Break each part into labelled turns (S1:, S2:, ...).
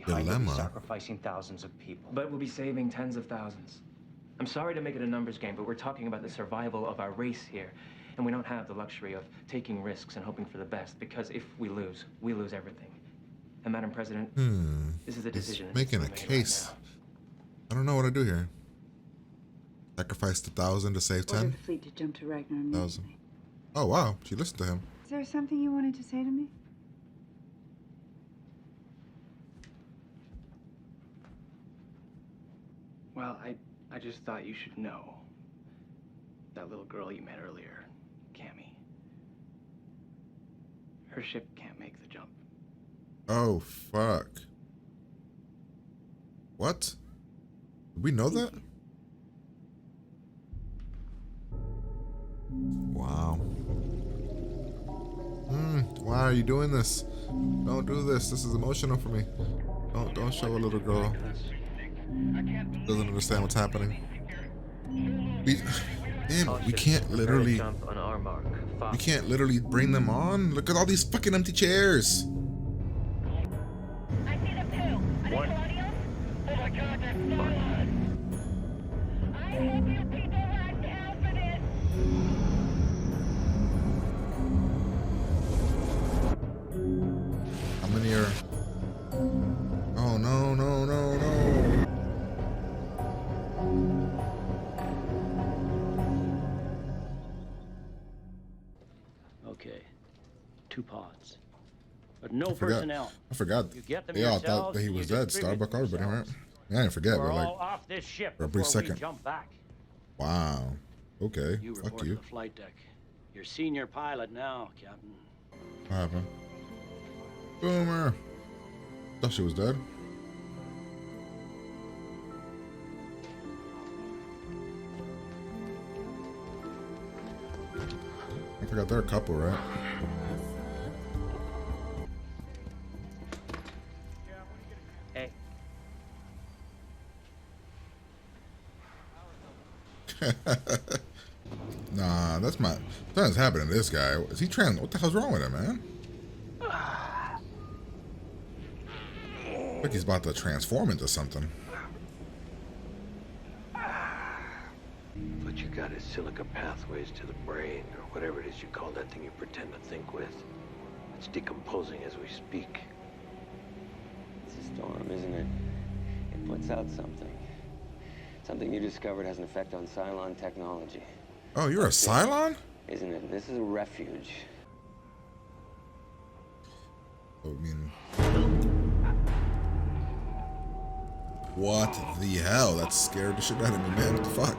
S1: behind it, we'll be
S2: Dilemma.
S1: sacrificing thousands of people.
S3: But we'll be saving tens of thousands. I'm sorry to make it a numbers game, but we're talking about the survival of our race here. And we don't have the luxury of taking risks and hoping for the best, because if we lose everything. And Madam President, this is a decision.
S2: He's making a case. I don't know what to do here. Sacrifice 1,000 to save 10?
S4: Order the fleet to jump to Ragnar immediately.
S2: Oh, wow. She listened to him.
S4: Is there something you wanted to say to me?
S3: Well, I just thought you should know. That little girl you met earlier, Cammy. Her ship can't make the jump.
S2: Oh, fuck. What? Did we know that? Wow. Why are you doing this? Don't do this. This is emotional for me. Don't show a little girl. Doesn't understand what's happening. We can't literally. We can't literally bring them on. Look at all these fucking empty chairs.
S5: I see them too. Are they colonials? Oh my God, that's fun. I hope you people run down for this.
S2: How many are? Oh no, no, no, no.
S1: Okay, 2 pods, but no personnel.
S2: I forgot.
S1: You get them
S2: They all
S1: yourselves,
S2: thought that he
S1: and
S2: was
S1: you
S2: dead.
S1: distribute
S2: Starbuck everybody, right?
S1: yourselves.
S2: Yeah, I didn't forget,
S1: We're
S2: but like
S1: all off this ship
S2: for a brief
S1: before
S2: second.
S1: we jump back.
S2: Wow. Okay.
S1: You
S2: Fuck
S1: report
S2: you.
S1: to the flight deck. You're senior pilot now, Captain.
S2: What happened? Boomer. Thought she was dead. I forgot they're a couple, right?
S1: Hey.
S2: Nah, that's my. Something's happening to this guy. Is he trans? What the hell's wrong with him, man? Like he's about to transform into something.
S6: What you got is silica pathways to the brain, or whatever it is you call that thing you pretend to think with. It's decomposing as we speak.
S7: It's a storm, isn't it? It puts out something. Something you discovered has an effect on Cylon technology.
S2: Oh, you're a Cylon?
S7: Isn't it? This is a refuge.
S2: I mean, what the hell? That scared the shit out of me, man. What the fuck?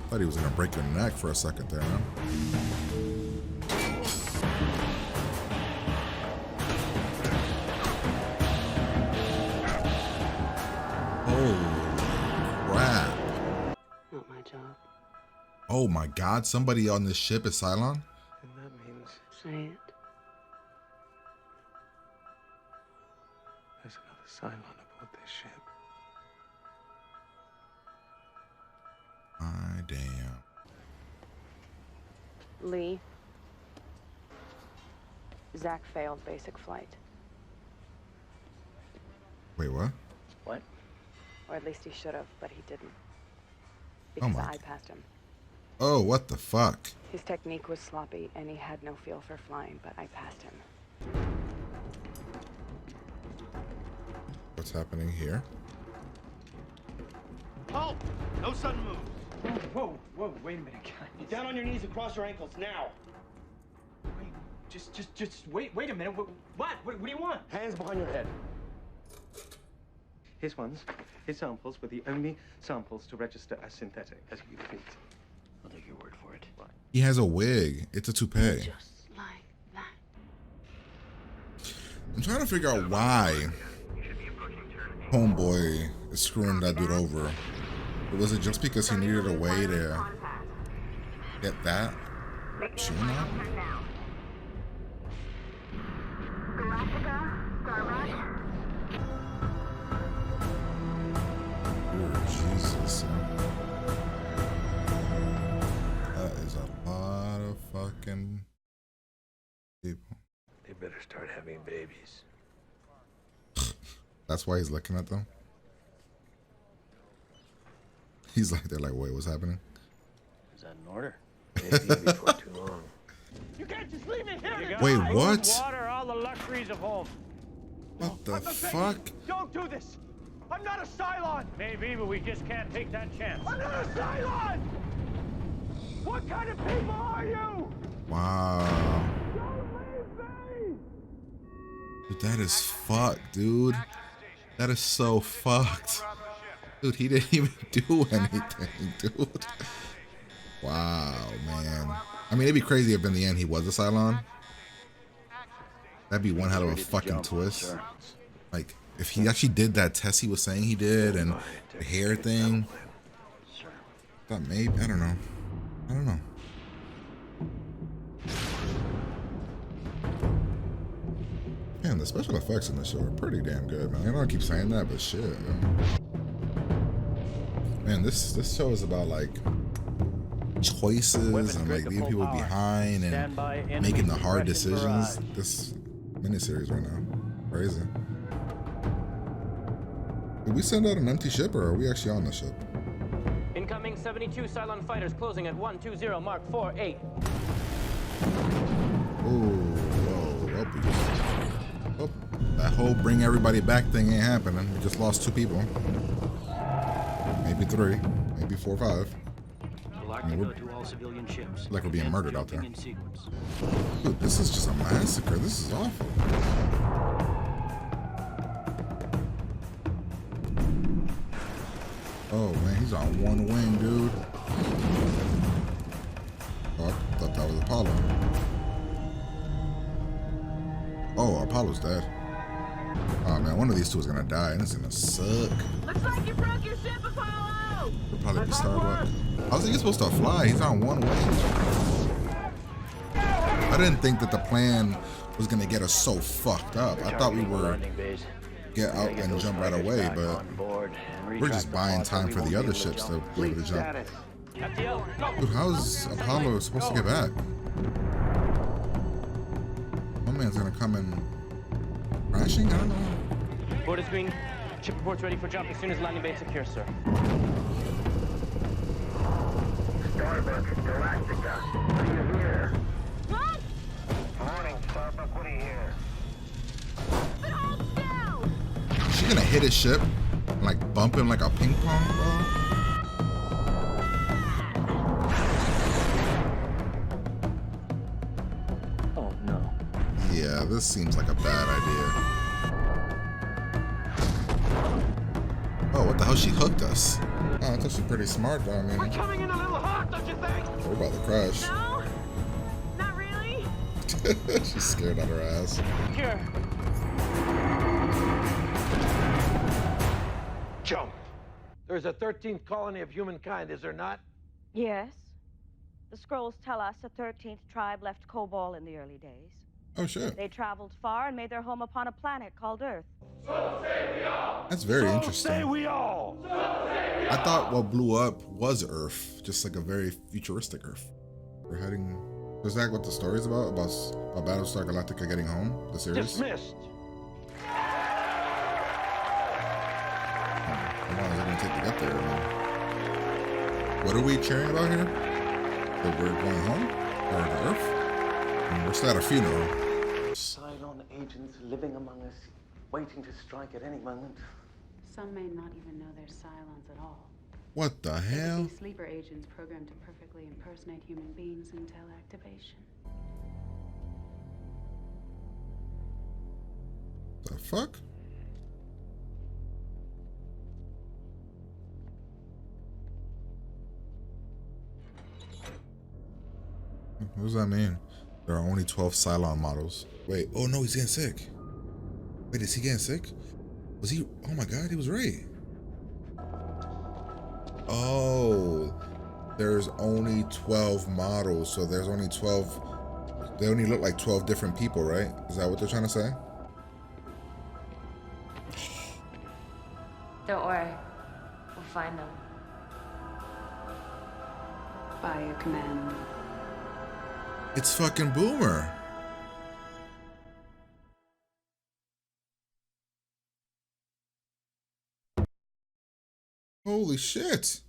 S2: Thought he was gonna break your neck for a second there, huh? Holy crap.
S6: Not my job.
S2: Oh my god, somebody on this ship is Cylon?
S6: And that means
S4: Say it.
S6: there's another Cylon aboard this ship.
S2: My damn.
S8: Lee. Zach failed basic flight.
S2: Wait, what?
S1: What?
S8: Or at least he should have, but he didn't.
S2: Oh
S8: Because
S2: my
S8: I
S2: God.
S8: passed him.
S2: Oh, what the fuck?
S8: His technique was sloppy, and he had no feel for flying, but I passed him.
S2: What's happening here?
S9: Halt! No sudden moves.
S3: Whoa, wait a minute, guys.
S9: Down on your knees and cross your ankles now.
S3: Wait, just wait a minute. What do you want?
S9: Hands behind your head.
S3: His samples were the only samples to register as synthetic, as you please.
S1: I'll take your word for it.
S2: He has a wig. It's a toupee.
S4: Just like that.
S2: I'm trying to figure out why Homeboy is screwing that dude over. Was it just because he needed a way to get that? Sure not. Oh, Jesus. That is a lot of fucking people.
S6: They better start having babies.
S2: That's why he's looking at them. He's like, they're like, wait, what's happening?
S1: Is that an order?
S6: Maybe before too long.
S1: You can't just leave me here.
S2: Wait, what?
S1: Water, all the luxuries of home.
S2: What the fuck?
S9: Don't do this! I'm not a Cylon!
S1: Maybe, but we just can't take that chance.
S9: I'm not a Cylon! What kind of people are you?
S2: Wow.
S9: Don't leave me!
S2: Dude, that is fucked, dude. That is so fucked. Dude, he didn't even do anything, dude. Wow, man. I mean, it'd be crazy if in the end he was a Cylon. That'd be one hell of a fucking twist. Like, if he actually did that test he was saying he did and the hair thing. Thought maybe, I don't know. I don't know. Man, the special effects in this show are pretty damn good, man. I know I keep saying that, but shit, man. Man, this show is about like choices and like leaving people behind and making the hard decisions. This miniseries right now, crazy. Did we send out an empty ship or are we actually on the ship?
S3: Incoming 72 Cylon fighters closing at 120 Mark 48.
S2: Oh, that whole bring everybody back thing ain't happening. We just lost 2 people. Maybe 3, maybe 4 or 5.
S1: Galactica to all civilian ships.
S2: Like we're being murdered out there. Dude, this is just a massacre. This is awful. Oh man, he's on one wing, dude. Oh, I thought that was Apollo. Oh, Apollo's dead. Oh man, one of these two is gonna die, and it's gonna suck.
S5: Looks like you broke your ship, Apollo!
S2: It'll probably be Starbuck. How's he supposed to fly? He's on one wing. I didn't think that the plan was gonna get us so fucked up. I thought we were get out and jump right away, but we're just buying time for the other ships to be able to jump. Dude, how's Apollo supposed to get back? My man's gonna come in crashing? I don't know.
S3: Board is green. Ship reports ready for jump as soon as landing bay secure, sir.
S9: Starbuck, Galactica. What do you hear?
S5: What?
S9: Morning, Starbuck. What do you hear?
S5: But hold still!
S2: Is she gonna hit his ship and like bump him like a ping pong ball?
S3: Oh no.
S2: Yeah, this seems like a bad idea. Oh, what the hell? She hooked us. Oh, I thought she's pretty smart, though. I mean,
S9: We're coming in a little hot, don't you think?
S2: we're about to crash.
S5: No? Not really?
S2: She's scared out her ass.
S3: Here.
S9: Jump. There's a 13th colony of humankind, is there not?
S10: Yes. The scrolls tell us a 13th tribe left Kobol in the early days.
S2: Oh, shit.
S10: They traveled far and made their home upon a planet called Earth.
S2: That's very interesting.
S9: Say we all.
S2: I thought what blew up was Earth, just like a very futuristic Earth. We're heading. Is that what the story's about? About Battlestar Galactica getting home? The series?
S9: Dismissed.
S2: How long is it gonna take to get there? Man? What are we cheering about here? That we're going home? Or to Earth? I mean, we're still at a funeral.
S6: Cylon agents living among us, waiting to strike at any moment.
S4: Some may not even know they're Cylons at all.
S2: What the
S4: They could
S2: hell?
S4: be sleeper agents programmed to perfectly impersonate human beings until activation.
S2: The fuck? What does that mean? There are only 12 Cylon models. Wait, oh no, he's getting sick. Wait, is he getting sick? Was he? Oh my god, he was right. Oh, there's only 12 models, so there's only 12. They only look like 12 different people, right? Is that what they're trying to say?
S11: Don't worry. We'll find them.
S4: By your command.
S2: It's fucking Boomer. Holy shit.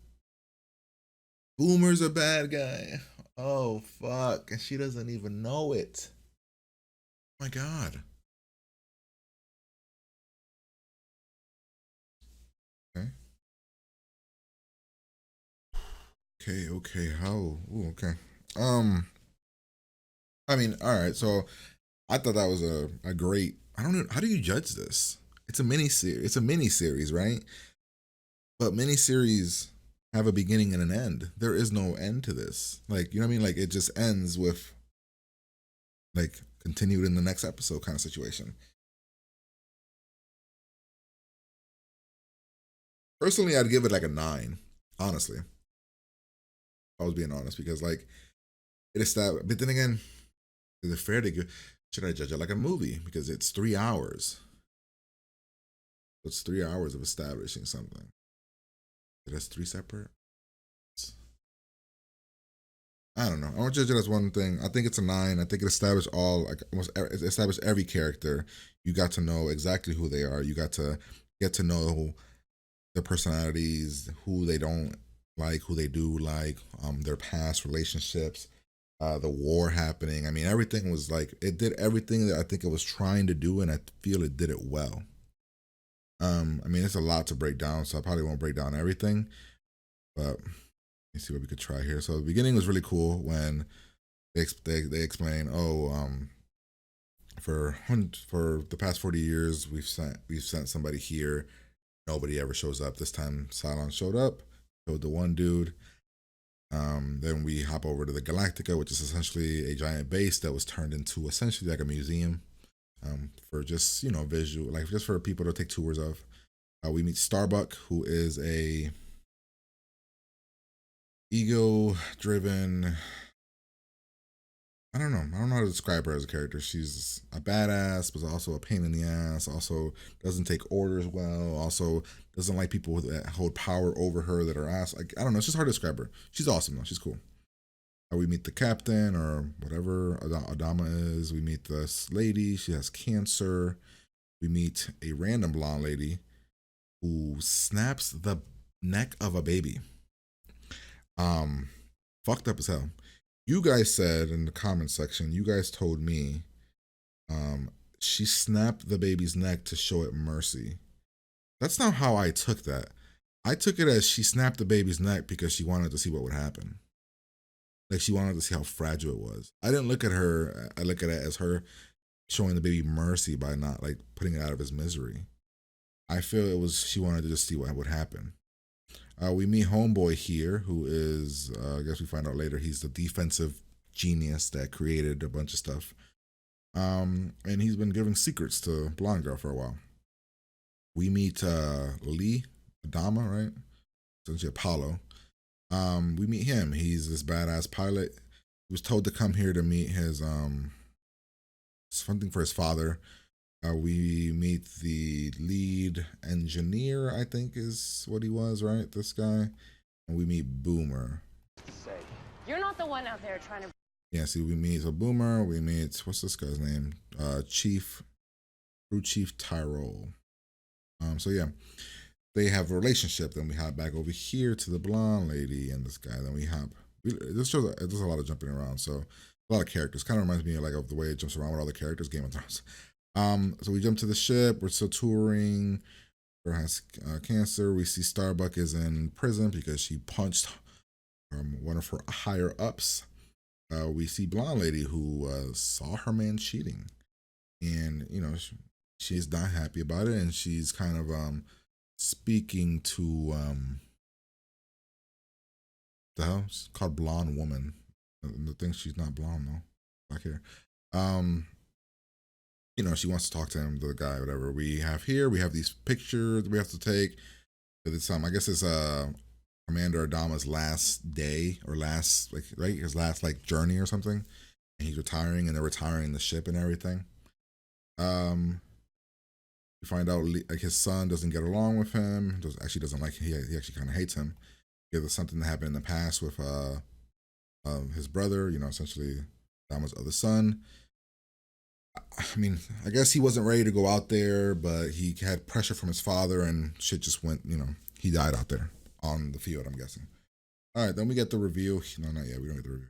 S2: Boomer's a bad guy. Oh, fuck. And she doesn't even know it. Oh my God. Okay. Okay. How? Ooh, okay. I mean, all right. So I thought that was a great. I don't know. How do you judge this? It's a mini series. It's a mini series, right? But mini series have a beginning and an end. There is no end to this. Like, you know what I mean? Like, it just ends with like continued in the next episode kind of situation. Personally, I'd give it like a 9. Honestly, if I was being honest, because like it established. But then again, is it fair to give? Should I judge it like a movie because it's 3 hours? It's 3 hours of establishing something. That's 3 separate. I don't know. I want to judge it as one thing. I think it's a 9. I think it established all, like almost it established every character. You got to know exactly who they are. You got to get to know their personalities, who they don't like, who they do like, their past relationships, the war happening. I mean, everything was like it did everything that I think it was trying to do, and I feel it did it well. I mean, it's a lot to break down, so I probably won't break down everything, but let's see what we could try here. So the beginning was really cool when they explain, oh, for the past 40 years we've sent somebody here. Nobody ever shows up. This time Cylon showed up, showed the one dude. Then we hop over to the Galactica, which is essentially a giant base that was turned into essentially like a museum, for just visual, like just for people to take tours of. We meet Starbuck, who is a ego-driven. I don't know how to describe her as a character. She's a badass, but also a pain in the ass. Also doesn't take orders well. Also doesn't like people that hold power over her that are ass. Like, I don't know. It's just hard to describe her. She's awesome though. She's cool. We meet the captain or whatever Adama is. We meet this lady. She has cancer. We meet a random blonde lady who snaps the neck of a baby. Fucked up as hell. You guys said in the comment section, you guys told me she snapped the baby's neck to show it mercy. That's not how I took that. I took it as she snapped the baby's neck because she wanted to see what would happen. Like, she wanted to see how fragile it was. I didn't look at her, I look at it as her showing the baby mercy by not like putting it out of his misery. I feel it was she wanted to just see what would happen. We meet Homeboy here, who is, I guess we find out later, he's the defensive genius that created a bunch of stuff. And he's been giving secrets to Blonde Girl for a while. We meet Lee, Adama, right? Essentially Apollo. We meet him. He's this badass pilot. He was told to come here to meet his, something for his father. We meet the lead engineer, I think is what he was, right? This guy. And we meet Boomer.
S11: You're not the one out there trying to...
S2: Yeah, see, we meet Boomer. We meet, what's this guy's name? Crew Chief Tyrol. So yeah, they have a relationship. Then we hop back over here to the blonde lady and this guy. Then this shows, there's a lot of jumping around. So a lot of characters. Kind of reminds me of the way it jumps around with all the characters, Game of Thrones. So we jump to the ship. We're still touring. Her has cancer. We see Starbuck is in prison because she punched one of her higher ups. We see blonde lady who saw her man cheating, and she's not happy about it, and she's kind of speaking to the hell it's called Blonde Woman. The thing, she's not blonde though. Back here. She wants to talk to him, the guy, whatever. We have these pictures we have to take. It's I guess it's Commander Adama's last day or his last journey or something, and he's retiring, and they're retiring the ship and everything. We find out his son doesn't get along with him. Doesn't like him. He actually kind of hates him. There's something that happened in the past with his brother. Essentially Adama's other son. I mean, I guess he wasn't ready to go out there, but he had pressure from his father, and shit just went, he died out there. on the field, I'm guessing. All right, then we get the review. No, not yet. We don't get the review.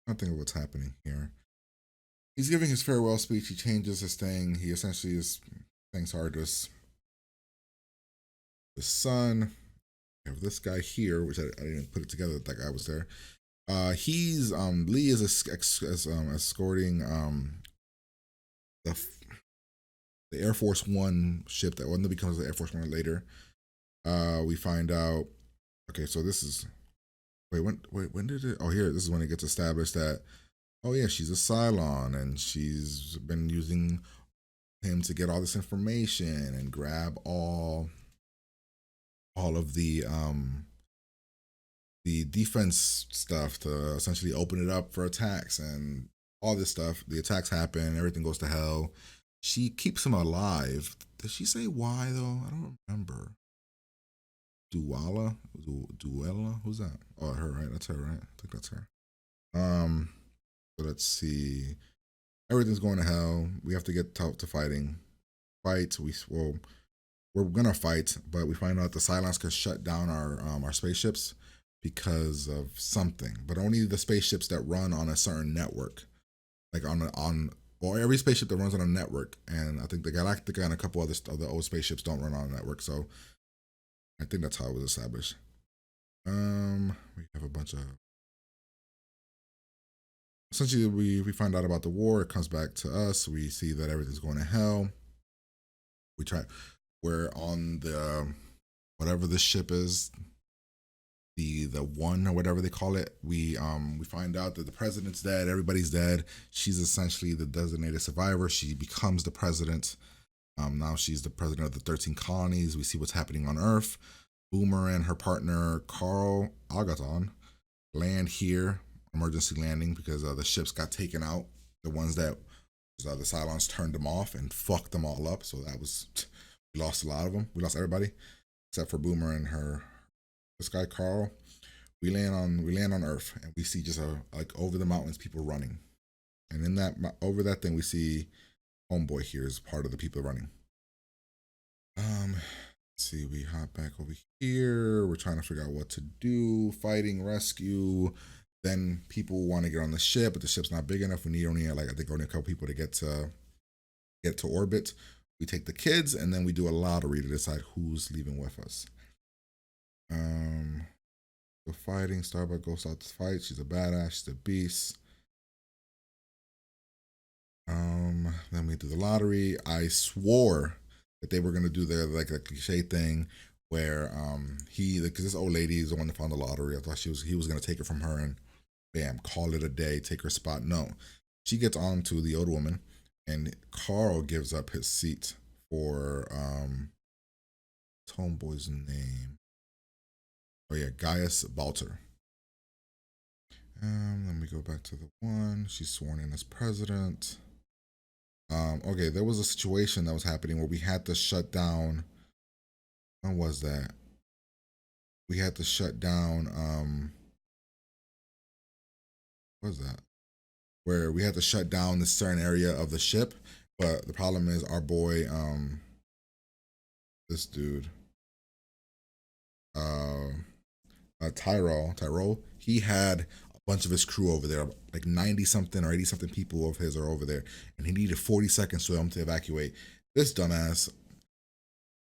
S2: I think of what's happening here. He's giving his farewell speech. He changes his thing. He essentially is thanks hard to his son. We have this guy here, which I didn't put it together that guy was there. He's Lee is escorting the Air Force One ship that one becomes the Air Force One later. We find out. Okay, so this is. When did it? Oh, here. This is when it gets established that. Oh yeah, she's a Cylon, and she's been using him to get all this information and grab all of the defense stuff to essentially open it up for attacks and all this stuff. The attacks happen, everything goes to hell. She keeps him alive. Did she say why though? I don't remember. Duella? Who's that? Oh, her, right? That's her, right? I think that's her. So let's see. Everything's going to hell. We have to get to fighting. We're gonna fight, but we find out the Cylons can shut down our spaceships because of something. But only the spaceships that run on a certain network, like every spaceship that runs on a network. And I think the Galactica and a couple other of the old spaceships don't run on a network. So I think that's how it was established. We have a bunch of. Essentially, we find out about the war. It comes back to us. We see that everything's going to hell. We're on the whatever this ship is, the one or whatever they call it. We find out that the president's dead. Everybody's dead. She's essentially the designated survivor. She becomes the president. Now she's the president of the 13 colonies. We see what's happening on Earth. Boomer and her partner Carl Agathon land here, emergency landing, because the ships got taken out. The ones that the Cylons turned them off and fucked them all up. So that was, we lost a lot of them. We lost everybody except for Boomer and this guy Carl. We land on Earth and we see just like over the mountains people running, and in that over that thing we see Homeboy here is part of the people running. Let's see, we hop back over here. We're trying to figure out what to do. Fighting, rescue. Then people want to get on the ship, but the ship's not big enough. We need only a couple people to get to orbit. We take the kids and then we do a lottery to decide who's leaving with us. The fighting, Starbuck goes out to fight. She's a badass, she's a beast. Then we do the lottery. I swore that they were gonna do their like a cliche thing where because this old lady is the one that found the lottery. I thought he was gonna take it from her and bam, call it a day, take her spot. No, she gets on to the old woman, and Carl gives up his seat for Homeboy's name. Oh yeah, Gaius Balter. Let me go back to the one. She's sworn in as president. Okay, there was a situation that was happening where we had to shut down. When was that? We had to shut down. What was that? Where we had to shut down this certain area of the ship, but the problem is our boy, this dude, Tyrol, he had a bunch of his crew over there, like 90 something or 80 something people of his are over there, and he needed 40 seconds for them to evacuate. This dumbass,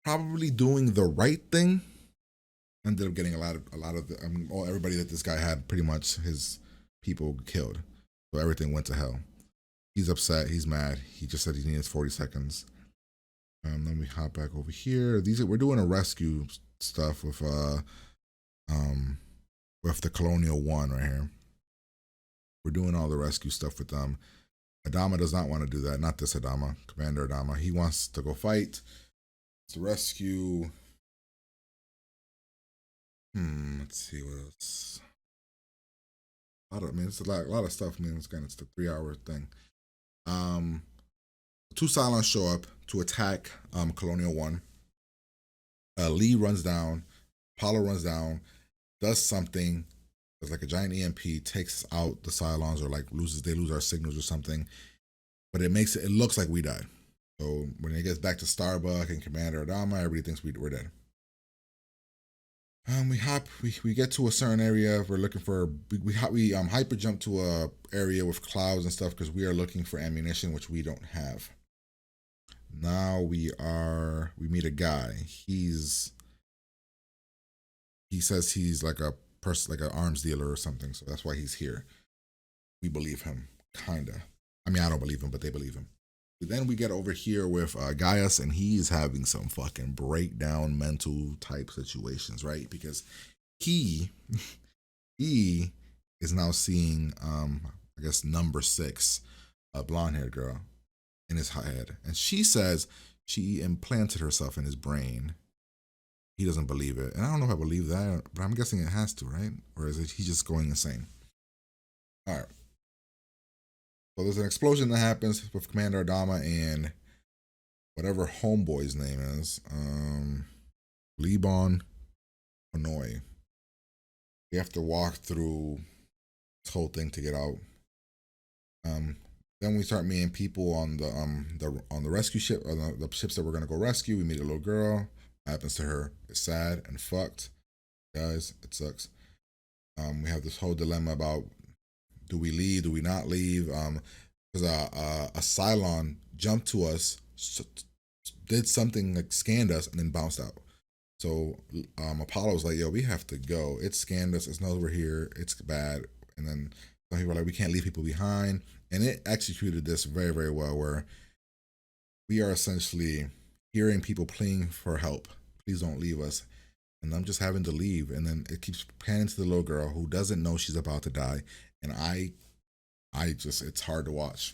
S2: probably doing the right thing, ended up getting a lot of everybody that this guy had, pretty much his people killed. So everything went to hell. He's upset, he's mad. He just said he needs 40 seconds. Then we hop back over here. We're doing a rescue stuff with the Colonial One right here. We're doing all the rescue stuff with them. Adama does not want to do that. Not this Adama, Commander Adama. He wants to go fight. To rescue. Let's see what else. It's a lot of stuff. It's a 3-hour thing. 2 Cylons show up to attack Colonial One. Lee runs down. Apollo runs down, does something. There's like a giant EMP, takes out the Cylons, or like they lose our signals or something. But it looks like we died. So when it gets back to Starbuck and Commander Adama, everybody thinks we're dead. We get to a certain area. We're looking for we hyper jump to a area with clouds and stuff because we are looking for ammunition, which we don't have. Now we meet a guy. He says he's like a person, like an arms dealer or something. So that's why he's here. We believe him, kinda. I mean, I don't believe him, but they believe him. Then we get over here with Gaius, and he's having some fucking breakdown mental type situations, right? Because he is now seeing, I guess, number 6, a blonde haired girl in his head. And she says she implanted herself in his brain. He doesn't believe it. And I don't know if I believe that, but I'm guessing it has to, right? Or is it he just going insane? All right. So there's an explosion that happens with Commander Adama and whatever homeboy's name is, Lebon Hanoi. We have to walk through this whole thing to get out. Then we start meeting people on the rescue ship, or the ships that we're gonna go rescue. We meet a little girl. What happens to her? It's sad and fucked, guys. It sucks. We have this whole dilemma about, do we leave? Do we not leave? Because a Cylon jumped to us, did something like scanned us, and then bounced out. So Apollo was like, "Yo, we have to go. It scanned us. It's knows we're here. It's bad." And then some people were like, "We can't leave people behind." And it executed this very, very well, where we are essentially hearing people pleading for help. Please don't leave us. And I'm just having to leave. And then it keeps panning to the little girl who doesn't know she's about to die. And I just, it's hard to watch.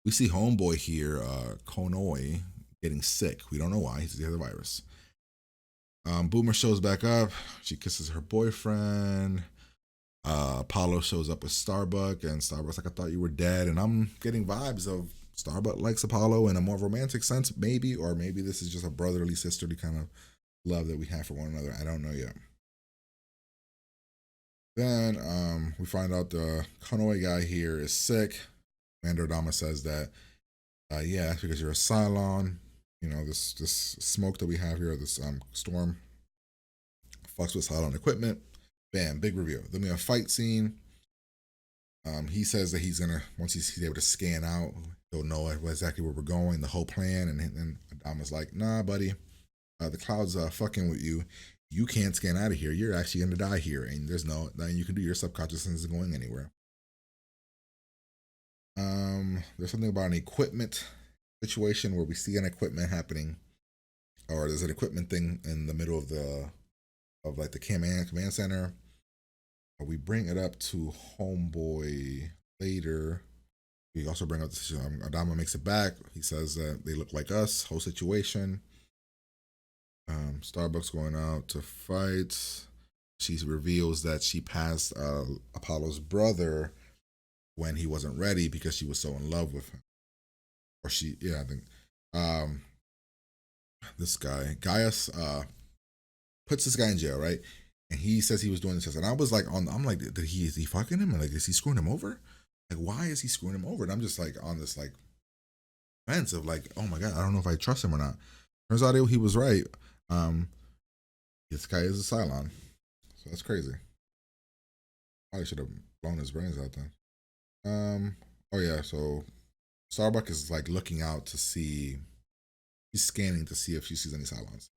S2: We see homeboy here, Konoi, getting sick. We don't know why. He's the other virus. Boomer shows back up. She kisses her boyfriend. Apollo shows up with Starbuck, and Starbuck's like, "I thought you were dead." And I'm getting vibes of Starbuck likes Apollo in a more romantic sense, maybe, or maybe this is just a brotherly, sisterly kind of love that we have for one another. I don't know yet. Then we find out the Konoi guy here is sick. Commander Adama says that, yeah, it's because you're a Cylon. You know, this smoke that we have here, this storm, fucks with Cylon equipment. Bam, big reveal. Then we have a fight scene. He says that he's gonna, once he's able to scan out, he'll know exactly where we're going, the whole plan. And Adama's like, "Nah, buddy, the clouds fucking with you. You can't scan out of here. You're actually gonna die here, and there's nothing you can do. Your subconsciousness isn't going anywhere." There's something about an equipment situation where we see an equipment happening, or there's an equipment thing in the middle of like the command center. We bring it up to homeboy later. We also bring up this, Adama makes it back. He says that they look like us. Whole situation. Starbucks going out to fight. She reveals that she passed Apollo's brother when he wasn't ready because she was so in love with him. Or she, yeah, I think this guy, Gaius, puts this guy in jail, right? And he says he was doing this. And I was like, I'm like, is he fucking him? And like, is he screwing him over? Like, why is he screwing him over? And I'm just like on this like fence of like, oh my God, I don't know if I trust him or not. Turns out he was right. This guy is a Cylon. So that's crazy. Probably should have blown his brains out then. Oh yeah, so Starbuck is like looking out to see, he's scanning to see if she sees any Cylons.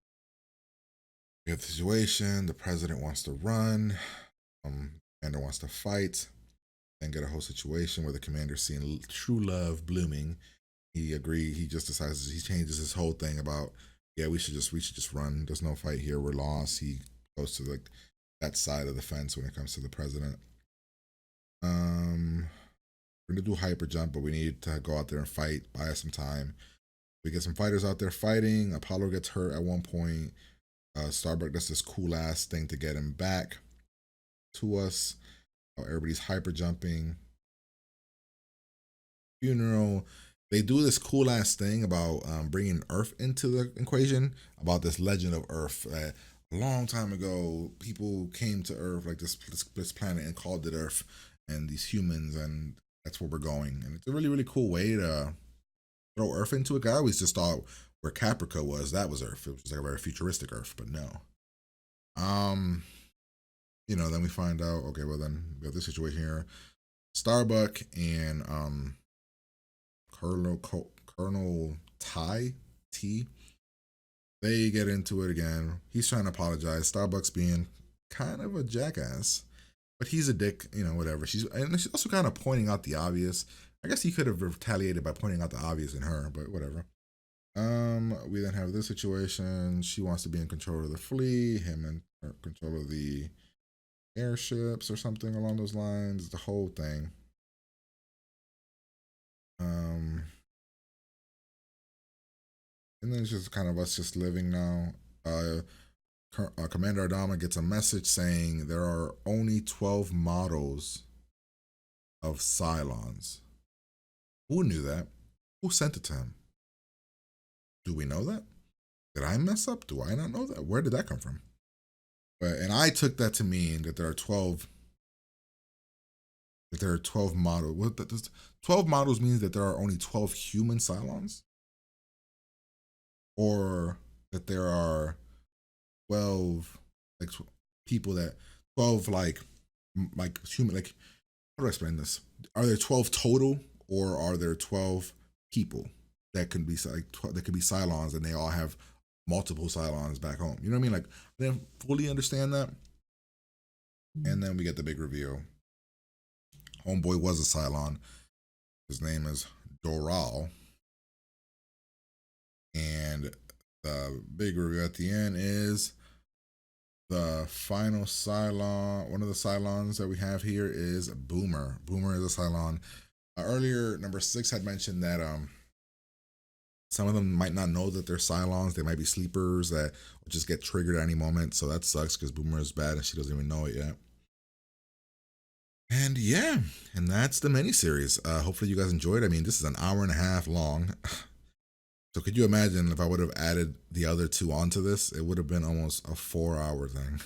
S2: We have the situation, the president wants to run, commander wants to fight, and get a whole situation where the commander's seeing true love blooming. He just decides, he changes his whole thing about, yeah, we should just run. There's no fight here, we're lost. He goes to like that side of the fence when it comes to the president. We're gonna do hyper jump, but we need to go out there and fight, buy us some time. We get some fighters out there fighting. Apollo gets hurt at one point. Starbuck does this cool ass thing to get him back to us. Everybody's hyper jumping. Funeral. They do this cool ass thing about bringing Earth into the equation, about this legend of Earth. A long time ago, people came to Earth, like this planet, and called it Earth, and these humans, and that's where we're going. And it's a really, really cool way to throw Earth into it. I always just thought where Caprica was, that was Earth. It was like a very futuristic Earth, but no. You know, then we find out, okay, well then we have this situation here. Starbuck and Colonel T, they get into it again. He's trying to apologize. Starbuck's being kind of a jackass, but he's a dick, you know, whatever. She's also kind of pointing out the obvious. I guess he could have retaliated by pointing out the obvious in her, but whatever. We then have this situation. She wants to be in control of the fleet, him in control of the airships or something along those lines. The whole thing. And then it's just kind of us just living now. Commander Adama gets a message saying there are only 12 models of Cylons. Who knew that? Who sent it to him? Do we know that? Did I mess up? Do I not know that? Where did that come from? And I took that to mean that there are 12. That there are 12 models. What does 12 models means that there are only 12 human Cylons? Or that there are 12 like people that 12 like human, like, how do I explain this? Are there 12 total, or are there 12 people that can be like that could be Cylons and they all have multiple Cylons back home? You know what I mean? Like, I didn't fully understand that. And then we get the big reveal. Homeboy was a Cylon. His name is Doral. And the big reveal at the end is the final Cylon. One of the Cylons that we have here is Boomer. Boomer is a Cylon. Earlier, number 6 had mentioned that some of them might not know that they're Cylons. They might be sleepers that will just get triggered at any moment. So that sucks because Boomer is bad and she doesn't even know it yet. And yeah, and that's the miniseries. Hopefully you guys enjoyed. I mean, this is an hour and a half long. So could you imagine if I would have added the other 2 onto this? It would have been almost a 4-hour thing.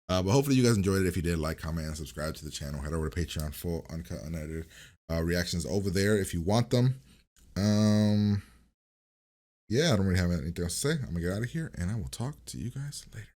S2: But hopefully you guys enjoyed it. If you did, like, comment, and subscribe to the channel. Head over to Patreon, full, uncut, unedited reactions over there if you want them. Yeah, I don't really have anything else to say. I'm going to get out of here, and I will talk to you guys later.